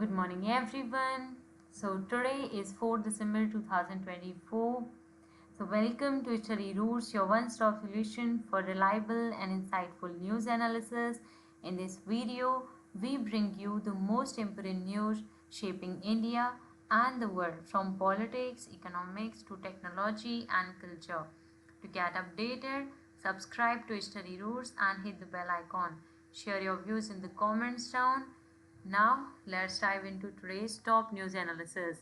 Good morning, everyone. So, today is 4th December 2024. So, welcome to Study Roots, your one stop solution for reliable and insightful news analysis. In this video, we bring you the most important news shaping India and the world from politics, economics to technology and culture. To get updated, subscribe to Study Roots and hit the bell icon. Share your views in the comments down. Now, let's dive into today's top news analysis.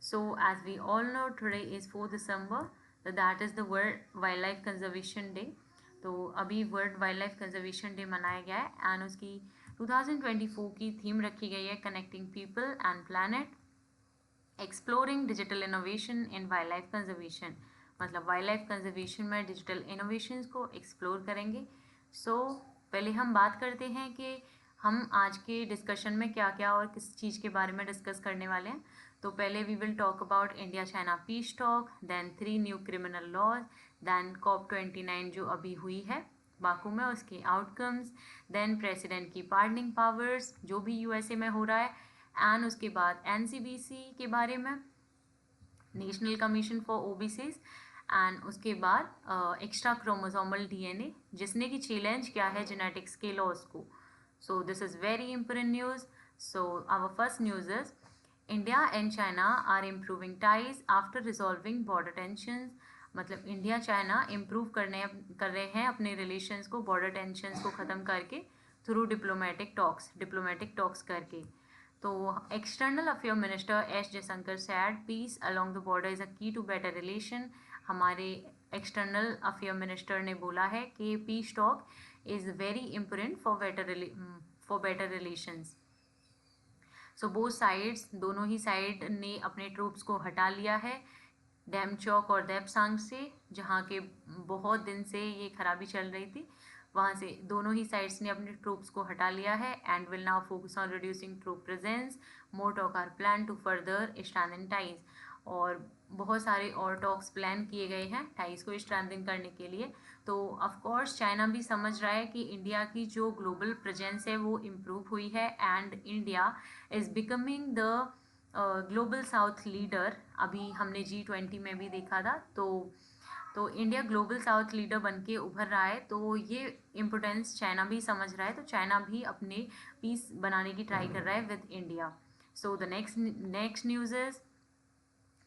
So, as we all know, today is 4 December, so that is the World Wildlife Conservation Day. तो अभी world wild life conservation day मनाया गया है and उसकी 2024 की theme रखी गई है connecting people and planet exploring digital innovation in wild life conservation, मतलब वाइल्ड लाइफ कंजर्वेशन में डिजिटल इनोवेशंस को एक्सप्लोर करेंगे. सो पहले हम बात करते हैं कि हम आज के डिस्कशन में क्या क्या और किस चीज़ के बारे में डिस्कस करने वाले हैं. तो पहले we will talk about India China peace talk, then 3 new criminal laws, then COP29 जो अभी हुई है बाकू में उसके आउटकम्स, देन प्रेसिडेंट की पार्डनिंग पावर्स जो भी यूएसए में हो रहा है, एंड उसके बाद NCBC के बारे में, national commission for OBCs, and उसके बाद एक्स्ट्रा क्रोमोसोमल DNA जिसने कि चैलेंज किया है जेनेटिक्स के लॉज को. So this is very important news. So our first news is India and China are improving ties after resolving border tensions. मतलब India China improve कर रहे हैं अपने रिलेशंस को बॉर्डर टेंशंस को ख़त्म करके थ्रू डिप्लोमेटिक टॉक्स करके. तो external affair minister S Jaishankar said peace along the border is a key to better relation. हमारे एक्सटर्नल अफेयर मिनिस्टर ने बोला है कि peace talk is very important for better relations. So both sides, दोनों ही side ने अपने ट्रूप्स को हटा लिया है डेमचौक और देपसांग से, जहाँ के बहुत दिन से ये खराबी चल रही थी. वहाँ से दोनों ही साइड्स ने अपने ट्रूप्स को हटा लिया है and will now focus on reducing troop presence. More talk are plan to further strengthen ties. और बहुत सारे और टॉक्स प्लान किए गए हैं टाइज को स्ट्रेंथन करने के लिए. तो ऑफ कोर्स चाइना भी समझ रहा है कि इंडिया की जो ग्लोबल प्रेजेंस है वो इम्प्रूव हुई है and India is becoming the global south leader. अभी हमने G20 में भी देखा था. तो इंडिया ग्लोबल साउथ लीडर बन के उभर रहा है. तो ये इम्पोर्टेंस चाइना भी समझ रहा है. तो चाइना भी अपने पीस बनाने की ट्राई कर रहा है with India. So the next news is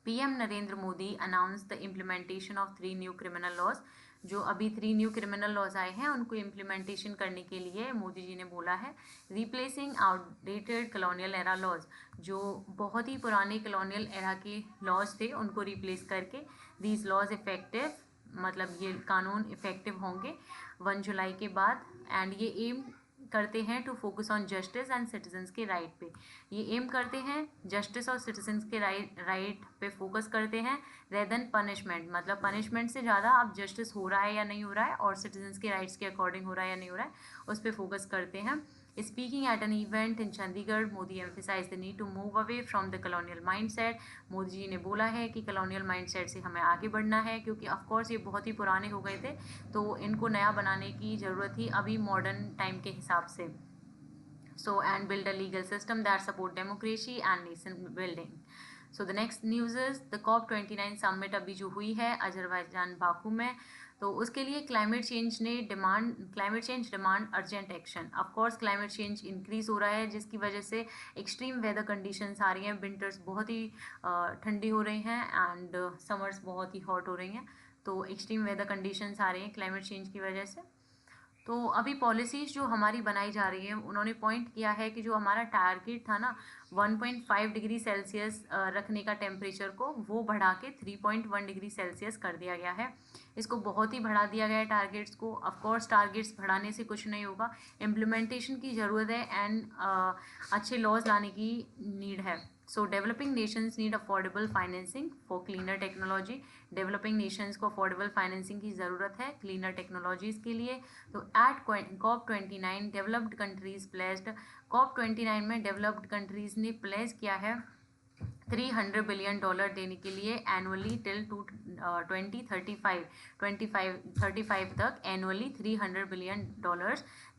PM Narendra Modi announce the implementation of 3 new criminal laws. जो अभी 3 न्यू क्रिमिनल लॉज आए हैं उनको इम्प्लीमेंटेशन करने के लिए मोदी जी ने बोला है replacing outdated colonial era laws. जो बहुत ही पुराने कॉलोनियल एरा के लॉज थे उनको रिप्लेस करके दीज लॉज इफेक्टिव, मतलब ये कानून इफेक्टिव होंगे 1 जुलाई के बाद. एंड ये एम करते हैं to focus on justice and citizens के राइट पे. ये एम करते हैं जस्टिस और सिटीजन्स के राइट पे फोकस करते हैं रेदर देन पनिशमेंट. मतलब पनिशमेंट से ज़्यादा अब जस्टिस हो रहा है या नहीं हो रहा है और सिटीजन्स के राइट्स के अकॉर्डिंग हो रहा है या नहीं हो रहा है उस पर फोकस करते हैं. Speaking at an event in Chandigarh, Modi emphasized the need to move away from the colonial mindset. Modi ji ने बोला है कि colonial mindset से हमें आगे बढ़ना है क्योंकि of course ये बहुत ही पुराने हो गए थे तो इनको नया बनाने की ज़रूरत थी अभी मॉडर्न टाइम के हिसाब से. So and build a legal system that support democracy and nation building. So the next news is the COP29 summit अभी जो हुई है अजरबैजान बाकू में. तो उसके लिए climate change demand urgent action. Of course climate change increase हो रहा है जिसकी वजह से एक्सट्रीम वेदर कंडीशंस आ रही हैं. विंटर्स बहुत ही ठंडी हो रही हैं एंड समर्स बहुत ही हॉट हो रही हैं. तो एक्सट्रीम वेदर कंडीशंस आ रही हैं क्लाइमेट चेंज की वजह से. तो अभी पॉलिसीज़ जो हमारी बनाई जा रही है उन्होंने पॉइंट किया है कि जो हमारा टारगेट था ना 1.5 डिग्री सेल्सियस रखने का टेम्परेचर को वो बढ़ा के 3.1 डिग्री सेल्सियस कर दिया गया है. इसको बहुत ही बढ़ा दिया गया है टारगेट्स को. ऑफ कोर्स टारगेट्स बढ़ाने से कुछ नहीं होगा, इम्प्लीमेंटेशन की ज़रूरत है एंड अच्छे लॉज लाने की नीड है. So developing nations need affordable financing for cleaner technology. Developing nations को अफोर्डेबल फाइनेंसिंग की ज़रूरत है क्लीनर टेक्नोलॉजीज़ के लिए. तो eight COP29 developed countries placed. COP29 में डेवलप्ड कंट्रीज़ ने प्लेस किया है $300 बिलियन देने के लिए एनुअली टिल 2035 तक एनुअली $300 बिलियन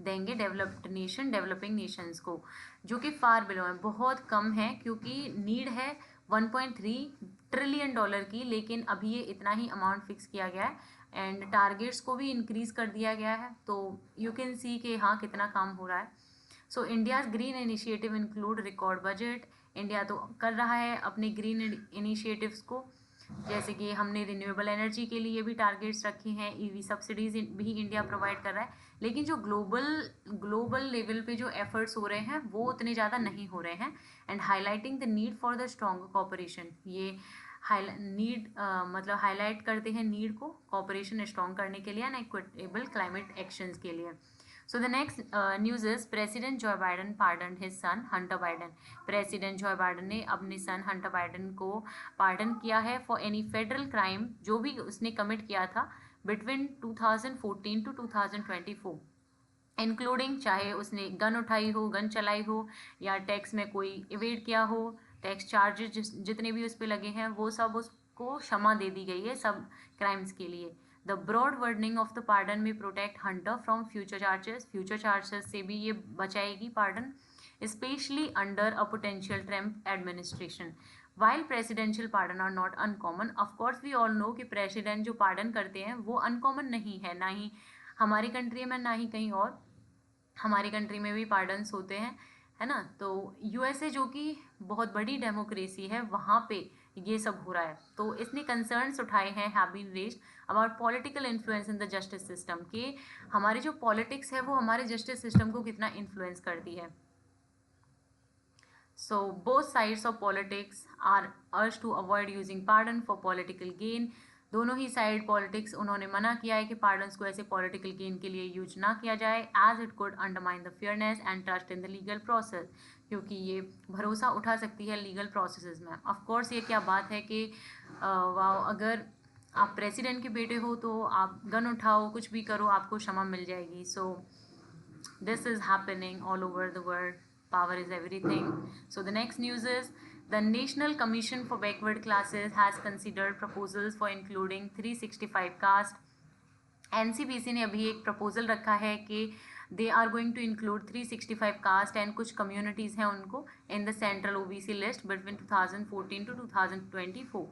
देंगे डेवलपिंग नेशंस को, जो कि फार बिलो है, बहुत कम है, क्योंकि नीड है 1.3 ट्रिलियन डॉलर की, लेकिन अभी ये इतना ही अमाउंट फिक्स किया गया है एंड टारगेट्स को भी इंक्रीज कर दिया गया है। तो यू कैन सी कि हाँ कितना काम हो रहा है। सो India's green initiative include record budget. India तो कर रहा है अपने ग्रीन इनिशिएटिव्स को, जैसे कि हमने रिन्यूएबल एनर्जी के लिए भी टारगेट्स रखे हैं, ईवी सब्सिडीज भी इंडिया प्रोवाइड कर रहा है, लेकिन जो ग्लोबल लेवल पे जो एफर्ट्स हो रहे हैं वो उतने ज़्यादा नहीं हो रहे हैं। And highlighting the need for the strong cooperation, ये मतलब हाईलाइट करते हैं नीड को कोऑपरेशन स्ट्रॉन्ग करने के लिए एंड इक्विटेबल क्लाइमेट एक्शंस के लिए। So the next news is President Joe Biden pardoned his son Hunter Biden. President Joe Biden ने अपने सन हंटर बाइडन को पार्डन किया है फॉर एनी फेडरल क्राइम जो भी उसने कमिट किया था बिटवीन 2014 टू 2024, इंक्लूडिंग चाहे उसने गन उठाई हो, गन चलाई हो, या टैक्स में कोई इवेड किया हो, टैक्स चार्जेस जितने भी उस पर लगे हैं वो सब उसको क्षमा दे दी गई है सब क्राइम्स के लिए। The broad wording of the pardon में protect Hunter from future charges से भी ये बचाएगी pardon, specially under a potential Trump administration. While presidential pardon are not uncommon, of course we all know कि प्रेसिडेंट जो पार्डन करते हैं वो अनकॉमन नहीं है, ना ही हमारी कंट्री में ना ही कहीं और, हमारी कंट्री में भी पार्डन्स होते हैं, है ना। तो यूएसए जो कि बहुत बड़ी डेमोक्रेसी है वहाँ पे ये सब हो रहा है। तो इसने कंसर्न्स उठाए हैं, have been raised about political influence in the justice system, कि हमारी जो पॉलिटिक्स है वो हमारे जस्टिस सिस्टम को कितना इन्फ्लुएंस करती है। So both sides of politics are urged to avoid using pardon for political gain. दोनों ही साइड पॉलिटिक्स उन्होंने मना किया है कि पार्डन्स को ऐसे पॉलिटिकल गेन के लिए यूज ना किया जाए, as it could undermine the fairness and trust in the legal process, क्योंकि ये भरोसा उठा सकती है लीगल प्रोसेसेस में। ऑफकोर्स ये क्या बात है कि अगर आप प्रेसिडेंट के बेटे हो तो आप गन उठाओ, कुछ भी करो, आपको क्षमा मिल जाएगी। So this is happening all over the world, power is everything. So the next news is the National Commission for Backward Classes has considered proposals for including 365 caste. NCBC ने अभी एक प्रपोजल रखा है कि they are going to include 365 caste and कुछ communities हैं उनको in the central OBC list between 2014 to 2024।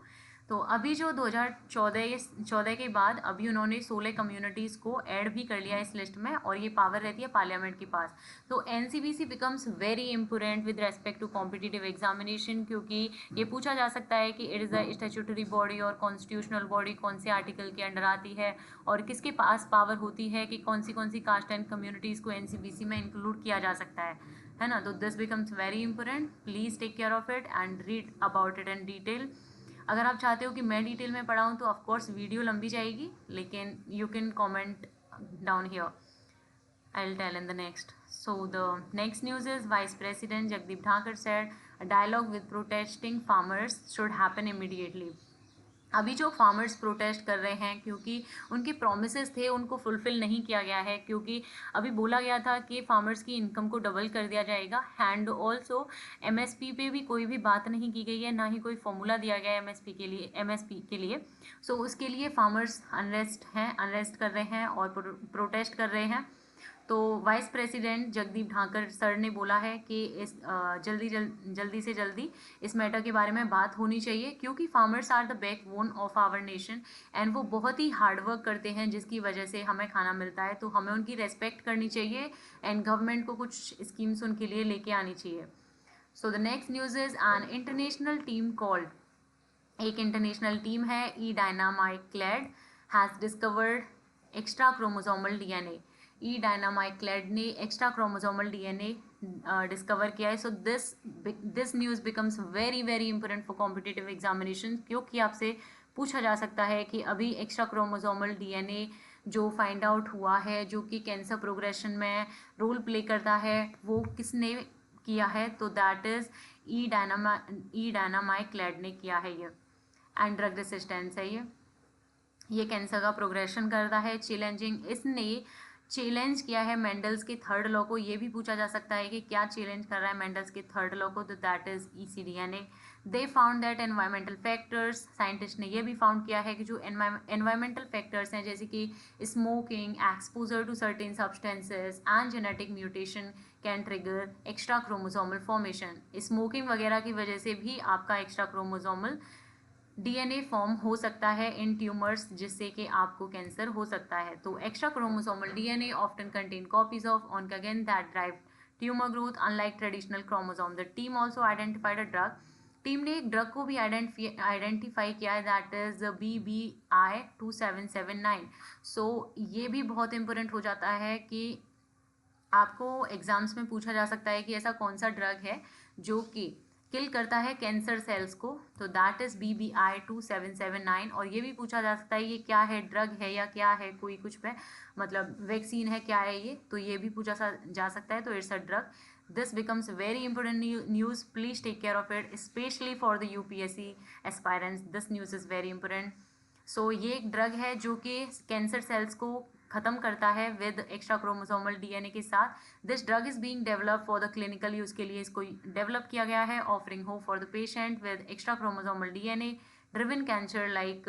तो अभी जो 2014 के बाद अभी उन्होंने 16 कम्युनिटीज़ को ऐड भी कर लिया इस लिस्ट में, और ये पावर रहती है पार्लियामेंट के पास। तो NCBC becomes very important with respect to competitive examination, क्योंकि ये पूछा जा सकता है कि it is the statutory body और कॉन्स्टिट्यूशनल बॉडी कौन से आर्टिकल के अंडर आती है और किसके पास पावर होती है कि कौन सी कास्ट एंड कम्युनिटीज़ को एनसीबीसी में इंक्लूड किया जा सकता है ना। तो this becomes very important, please take care of it and read about it in detail. अगर आप चाहते हो कि मैं डिटेल में पढ़ाऊँ तो ऑफकोर्स वीडियो लंबी जाएगी, लेकिन you can comment down here, I'll tell in the next. So the next news is Vice President Jagdeep Dhankar said a dialogue with protesting farmers should happen immediately. अभी जो farmers protest कर रहे हैं क्योंकि उनके प्रोमिसेस थे उनको fulfil नहीं किया गया है, क्योंकि अभी बोला गया था कि फार्मर्स की इनकम को डबल कर दिया जाएगा, एंड ऑल्सो एमएसपी पे भी कोई भी बात नहीं की गई है, ना ही कोई फॉर्मूला दिया गया है एमएसपी के लिए। सो उसके लिए फार्मर्स अनरेस्ट कर रहे हैं और प्रोटेस्ट कर रहे हैं। तो वाइस प्रेसिडेंट जगदीप ढांकर सर ने बोला है कि इस जल्दी से जल्दी इस मैटर के बारे में बात होनी चाहिए, क्योंकि farmers are the backbone of our nation and वो बहुत ही हार्ड वर्क करते हैं जिसकी वजह से हमें खाना मिलता है। तो हमें उनकी रेस्पेक्ट करनी चाहिए एंड गवर्नमेंट को कुछ स्कीम्स उनके लिए लेके आनी चाहिए। So the next news is an international team called, एक इंटरनेशनल टीम है ई डायनामाइक्लेड has discovered extra chromosomal DNA. E डायनामाइक्लेड ने एक्स्ट्रा क्रोमोसोमल डीएनए डिस्कवर किया है। So this news becomes very very important for competitive examination, क्योंकि आपसे पूछा जा सकता है कि अभी एक्स्ट्रा क्रोमोसोमल डीएनए जो फाइंड आउट हुआ है जो कि कैंसर प्रोग्रेशन में रोल प्ले करता है वो किसने किया है, तो दैट इज़ ई डायनामाइक्लेड ने किया है ये, एंड ड्रग रेसिस्टेंस है ये कैंसर का प्रोग्रेशन करता है, चैलेंजिंग। इसने चैलेंज किया है मेंडल्स के थर्ड लॉ को, ये भी पूछा जा सकता है कि क्या चैलेंज कर रहा है मेंडल्स के थर्ड लॉ को, तो that is ecDNA. They found that environmental factors, scientist ने ये भी फाउंड किया है कि जो एनवायरमेंटल फैक्टर्स हैं जैसे कि smoking, exposure to certain substances and genetic mutation can trigger extra chromosomal formation. Smoking वगैरह की वजह से भी आपका एक्स्ट्रा क्रोमोसोमल डीएनए फॉर्म हो सकता है इन ट्यूमर्स, जिससे कि आपको कैंसर हो सकता है। तो extra chromosomal DNA often contain copies of oncogene that drive tumour growth unlike traditional chromosome. The team also identified a drug, team ने एक ड्रग को भी आइडेंटिफाई किया है दैट इज BBI-2779। सो ये भी बहुत इंपॉर्टेंट हो जाता है कि आपको एग्जाम्स में पूछा जा सकता है कि ऐसा कौन सा ड्रग है जो कि किल करता है कैंसर सेल्स को, तो दैट इज BBI-2779। और ये भी पूछा जा सकता है ये क्या है, ड्रग है या क्या है, कोई कुछ पे मतलब वैक्सीन है, क्या है ये, तो ये भी पूछा जा सकता है। तो it's a drug. This becomes very important news, please take care of it, specially for the UPSC aspirants, this news is very important. So ये एक ड्रग है जो कि कैंसर सेल्स को खत्म करता है विद एक्स्ट्रा क्रोमोसोमल डीएनए के साथ। This drug is being develop for the clinical use के लिए इसको डेवलप किया गया है, offering hope for the patient with extra chromosomal DNA driven cancer like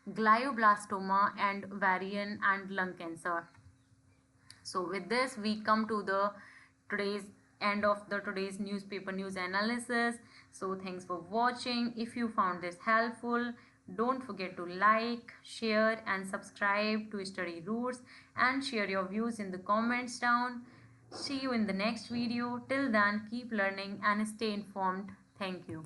glioblastoma and ovarian and lung cancer. So with this we come to the today's end of the today's newspaper news analysis. So thanks for watching. If you found this helpful, don't forget to like, share and subscribe to Study Roots, and share your views in the comments down. See you in the next video. Till then, keep learning and stay informed. Thank you.